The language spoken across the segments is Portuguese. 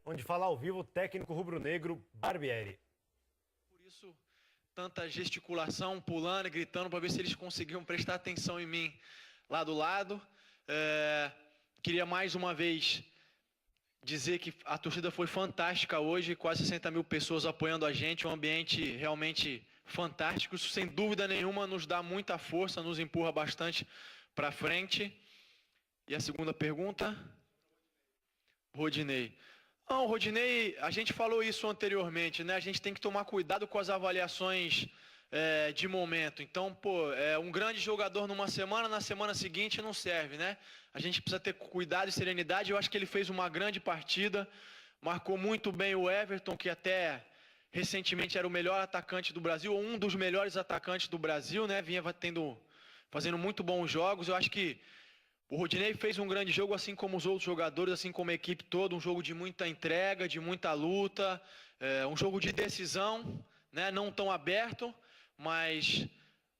onde fala ao vivo o técnico rubro-negro Barbieri. Por isso, tanta gesticulação, pulando e gritando para ver se eles conseguiam prestar atenção em mim lá do lado. Queria mais uma vez dizer que a torcida foi fantástica hoje, quase 60 mil pessoas apoiando a gente, um ambiente realmente fantástico. Isso, sem dúvida nenhuma, nos dá muita força, nos empurra bastante para frente. E a segunda pergunta? Rodinei. Não, Rodinei, a gente falou isso anteriormente, né? A gente tem que tomar cuidado com as avaliações de momento. Então, um grande jogador numa semana, na semana seguinte não serve, né? A gente precisa ter cuidado e serenidade. Eu acho que ele fez uma grande partida, marcou muito bem o Everton, que até recentemente era o melhor atacante do Brasil, ou um dos melhores atacantes do Brasil, né? Vinha fazendo muito bons jogos. Eu acho que o Rodinei fez um grande jogo, assim como os outros jogadores, assim como a equipe toda, um jogo de muita entrega, de muita luta, um jogo de decisão, né? Não tão aberto, mas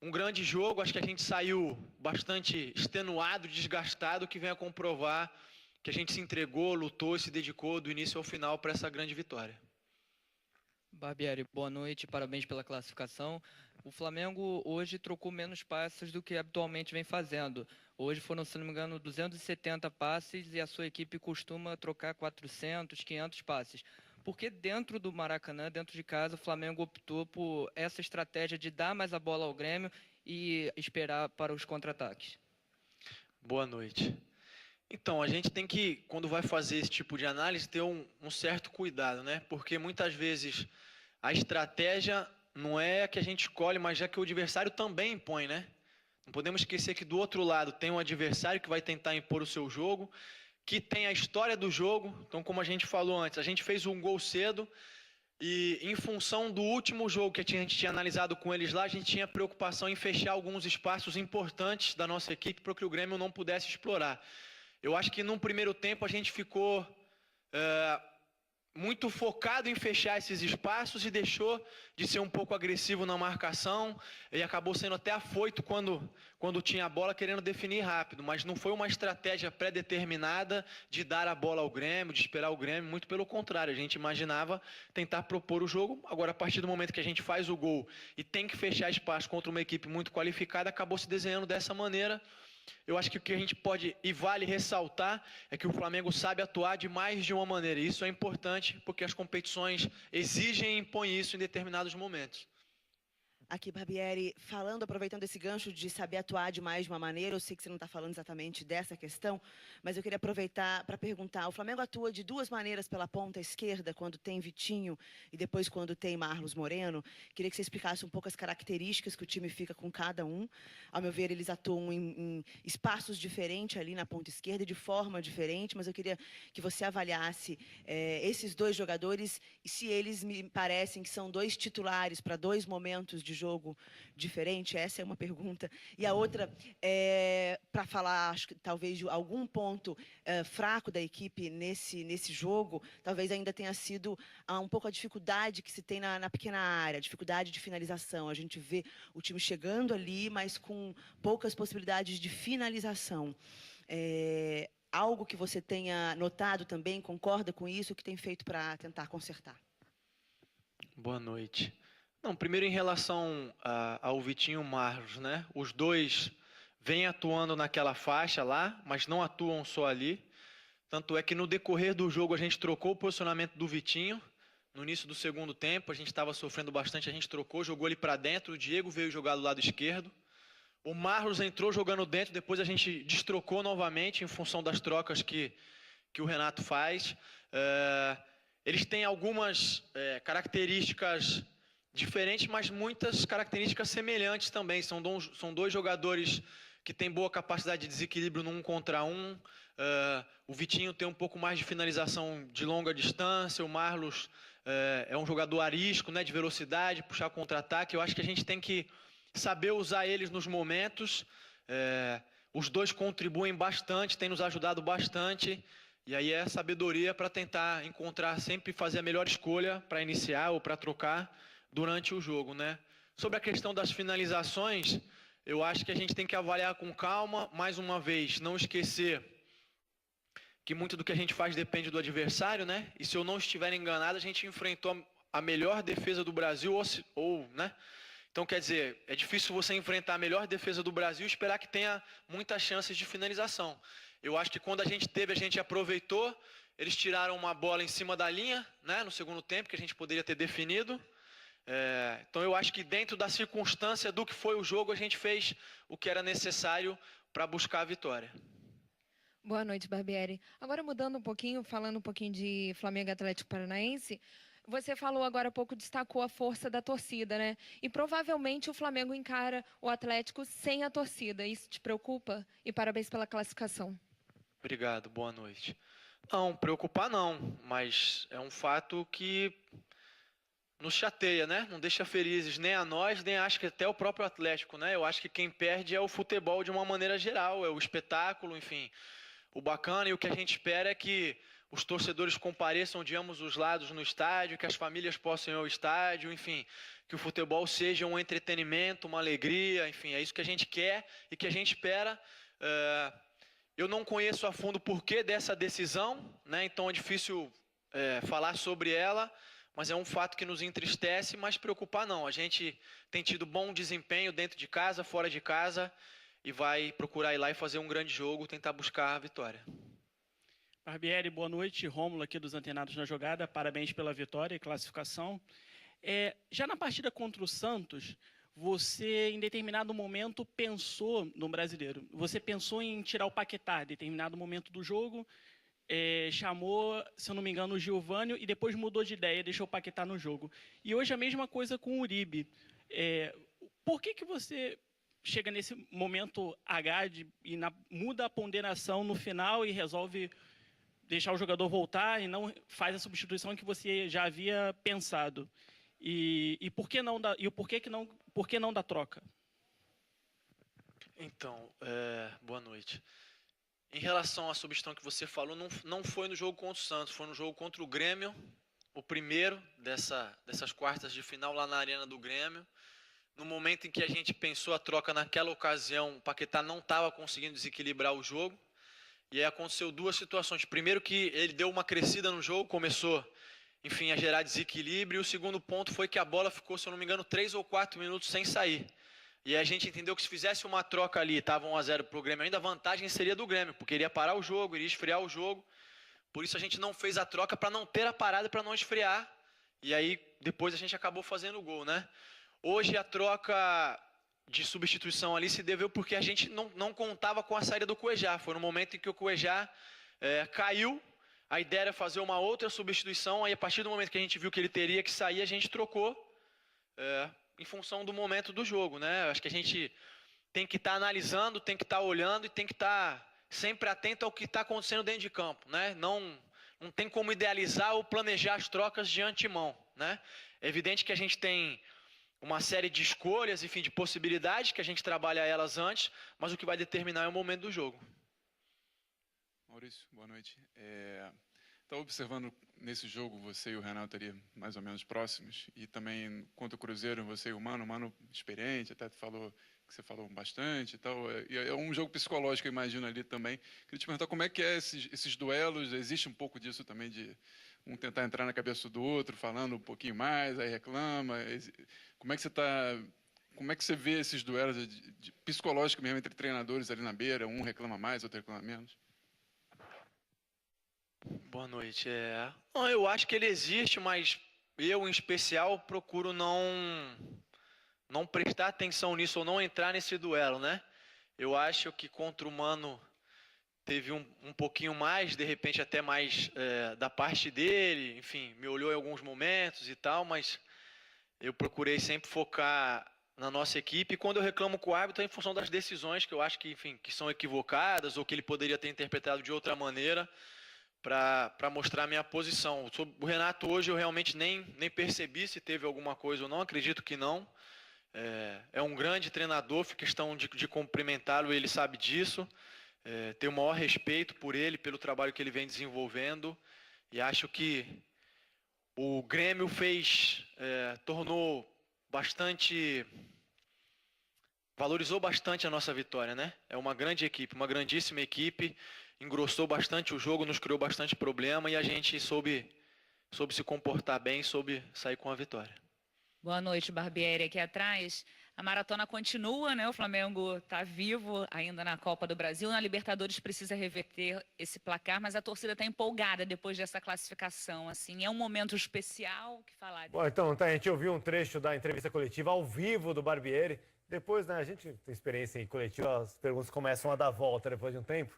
um grande jogo. Acho que a gente saiu bastante extenuado, desgastado, que vem a comprovar que a gente se entregou, lutou e se dedicou do início ao final para essa grande vitória. Barbieri, boa noite, parabéns pela classificação. O Flamengo hoje trocou menos passes do que habitualmente vem fazendo. Hoje foram, se não me engano, 270 passes e a sua equipe costuma trocar 400, 500 passes. Por que dentro do Maracanã, dentro de casa, o Flamengo optou por essa estratégia de dar mais a bola ao Grêmio e esperar para os contra-ataques? Boa noite. Então, a gente tem que, quando vai fazer esse tipo de análise, ter um certo cuidado, né? Porque muitas vezes a estratégia não é a que a gente escolhe, mas é que o adversário também impõe, né? Não podemos esquecer que do outro lado tem um adversário que vai tentar impor o seu jogo, que tem a história do jogo. Então, como a gente falou antes, a gente fez um gol cedo e, em função do último jogo que a gente tinha analisado com eles lá, a gente tinha preocupação em fechar alguns espaços importantes da nossa equipe para que o Grêmio não pudesse explorar. Eu acho que num primeiro tempo a gente ficou muito focado em fechar esses espaços e deixou de ser um pouco agressivo na marcação e acabou sendo até afoito quando tinha a bola, querendo definir rápido, mas não foi uma estratégia pré-determinada de dar a bola ao Grêmio, de esperar o Grêmio, muito pelo contrário, a gente imaginava tentar propor o jogo. Agora, a partir do momento que a gente faz o gol e tem que fechar espaço contra uma equipe muito qualificada, acabou se desenhando dessa maneira. Eu acho que o que a gente pode e vale ressaltar é que o Flamengo sabe atuar de mais de uma maneira. E isso é importante porque as competições exigem e impõem isso em determinados momentos. Aqui, Barbieri, aproveitando esse gancho de saber atuar de mais de uma maneira, eu sei que você não está falando exatamente dessa questão, mas eu queria aproveitar para perguntar, o Flamengo atua de duas maneiras pela ponta esquerda, quando tem Vitinho e depois quando tem Marlos Moreno. Queria que você explicasse um pouco as características que o time fica com cada um. Ao meu ver, eles atuam em espaços diferentes ali na ponta esquerda e de forma diferente, mas eu queria que você avaliasse esses dois jogadores e se eles me parecem que são dois titulares para dois momentos de jogo diferente. Essa é uma pergunta. E a outra é para falar, acho que talvez de algum ponto fraco da equipe nesse jogo, talvez ainda tenha sido um pouco a dificuldade que se tem na pequena área, a dificuldade de finalização. A gente vê o time chegando ali, mas com poucas possibilidades de finalização. Algo que você tenha notado também, concorda com isso, o que tem feito para tentar consertar? Boa noite. Não, primeiro em relação ao Vitinho e o Marlos, né? Os dois vêm atuando naquela faixa lá, mas não atuam só ali. Tanto é que no decorrer do jogo a gente trocou o posicionamento do Vitinho. No início do segundo tempo a gente estava sofrendo bastante, a gente trocou, jogou ele para dentro, o Diego veio jogar do lado esquerdo. O Marlos entrou jogando dentro, depois a gente destrocou novamente em função das trocas que o Renato faz. Eles têm algumas características diferentes, mas muitas características semelhantes também. São dois jogadores que têm boa capacidade de desequilíbrio no 1 contra 1. O Vitinho tem um pouco mais de finalização de longa distância. O Marlos é um jogador arisco, né, de velocidade, puxar contra-ataque. Eu acho que a gente tem que saber usar eles nos momentos. Os dois contribuem bastante, têm nos ajudado bastante. E aí é sabedoria para tentar encontrar, sempre fazer a melhor escolha para iniciar ou para trocar durante o jogo, né? Sobre a questão das finalizações, eu acho que a gente tem que avaliar com calma, mais uma vez, não esquecer que muito do que a gente faz depende do adversário, né? E se eu não estiver enganado, a gente enfrentou a melhor defesa do Brasil, né? Então, quer dizer, é difícil você enfrentar a melhor defesa do Brasil e esperar que tenha muitas chances de finalização. Eu acho que quando a gente teve, a gente aproveitou. Eles tiraram uma bola em cima da linha, né, no segundo tempo, que a gente poderia ter definido. Então, eu acho que dentro da circunstância do que foi o jogo, a gente fez o que era necessário para buscar a vitória. Boa noite, Barbieri. Agora mudando um pouquinho, falando um pouquinho de Flamengo e Atlético Paranaense, você falou agora há pouco, destacou a força da torcida, né? E provavelmente o Flamengo encara o Atlético sem a torcida. Isso te preocupa? E parabéns pela classificação. Obrigado, boa noite. Não, preocupar não, mas é um fato que nos chateia, né? Não deixa felizes nem a nós, nem acho que até o próprio Atlético, né? Eu acho que quem perde é o futebol de uma maneira geral, é o espetáculo, enfim. O bacana e o que a gente espera é que os torcedores compareçam de ambos os lados no estádio, que as famílias possam ir ao estádio, enfim, que o futebol seja um entretenimento, uma alegria, enfim, é isso que a gente quer e que a gente espera. Eu não conheço a fundo o porquê dessa decisão, né? Então é difícil falar sobre ela, mas é um fato que nos entristece, mas preocupar não. A gente tem tido bom desempenho dentro de casa, fora de casa, e vai procurar ir lá e fazer um grande jogo, tentar buscar a vitória. Barbieri, boa noite. Rômulo aqui dos Antenados na Jogada. Parabéns pela vitória e classificação. Já na partida contra o Santos, você, em determinado momento, pensou no Brasileiro. Você pensou em tirar o Paquetá, em determinado momento do jogo, chamou, se eu não me engano, o Giovânio e depois mudou de ideia, deixou o Paquetá no jogo. E hoje a mesma coisa com o Uribe. Por que você chega nesse momento H e muda a ponderação no final e resolve deixar o jogador voltar e não faz a substituição que você já havia pensado? E por que não por que não da troca? Então, boa noite. Em relação à substituição que você falou, não foi no jogo contra o Santos, foi no jogo contra o Grêmio, o primeiro dessas quartas de final lá na Arena do Grêmio. No momento em que a gente pensou a troca naquela ocasião, o Paquetá não estava conseguindo desequilibrar o jogo. E aí aconteceu duas situações. Primeiro que ele deu uma crescida no jogo, começou, enfim, a gerar desequilíbrio. E o segundo ponto foi que a bola ficou, se eu não me engano, 3 ou 4 minutos sem sair. E aí a gente entendeu que se fizesse uma troca ali, estava 1-0 para o Grêmio, ainda a vantagem seria do Grêmio, porque iria parar o jogo, iria esfriar o jogo. Por isso a gente não fez a troca para não ter a parada, para não esfriar. E aí depois a gente acabou fazendo o gol, né? Hoje a troca de substituição ali se deveu porque a gente não contava com a saída do Cuejá. Foi no momento em que o Cuejá caiu, a ideia era fazer uma outra substituição, aí a partir do momento que a gente viu que ele teria que sair, a gente trocou em função do momento do jogo, né? Acho que a gente tem que estar analisando, tem que estar olhando e tem que estar sempre atento ao que está acontecendo dentro de campo, né? Não tem como idealizar ou planejar as trocas de antemão, né? É evidente que a gente tem uma série de escolhas, enfim, de possibilidades, que a gente trabalha elas antes, mas o que vai determinar é o momento do jogo. Maurício, boa noite. Estava observando nesse jogo, você e o Renato ali mais ou menos próximos, e também contra o Cruzeiro, você e o Mano experiente, até falou que você falou bastante e tal. E é um jogo psicológico, eu imagino, ali também. Queria te perguntar como é que é esses duelos, existe um pouco disso também, de um tentar entrar na cabeça do outro, falando um pouquinho mais, aí reclama. Como é que você vê esses duelos psicológicos mesmo entre treinadores ali na beira, um reclama mais, outro reclama menos? Boa noite. Não, eu acho que ele existe, mas eu, em especial, procuro não prestar atenção nisso ou não entrar nesse duelo, né? Eu acho que contra o Mano teve um pouquinho mais, de repente até mais da parte dele, enfim, me olhou em alguns momentos e tal, mas eu procurei sempre focar na nossa equipe, e quando eu reclamo com o árbitro é em função das decisões que eu acho que, enfim, que são equivocadas ou que ele poderia ter interpretado de outra maneira para mostrar a minha posição. Sobre o Renato hoje eu realmente nem percebi se teve alguma coisa ou não, acredito que não. É um grande treinador, fiz questão de cumprimentá-lo, ele sabe disso. Tenho o maior respeito por ele, pelo trabalho que ele vem desenvolvendo, e acho que o Grêmio valorizou bastante a nossa vitória, né? É uma grande equipe, uma grandíssima equipe, engrossou bastante o jogo, nos criou bastante problema e a gente soube se comportar bem, soube sair com a vitória. Boa noite, Barbieri. Aqui atrás, a maratona continua, né? O Flamengo está vivo ainda na Copa do Brasil. Na Libertadores precisa reverter esse placar, mas a torcida está empolgada depois dessa classificação. Assim, é um momento especial. O que falar? Bom, então, tá, a gente ouviu um trecho da entrevista coletiva ao vivo do Barbieri. Depois, né, a gente tem experiência em coletiva, as perguntas começam a dar volta depois de um tempo.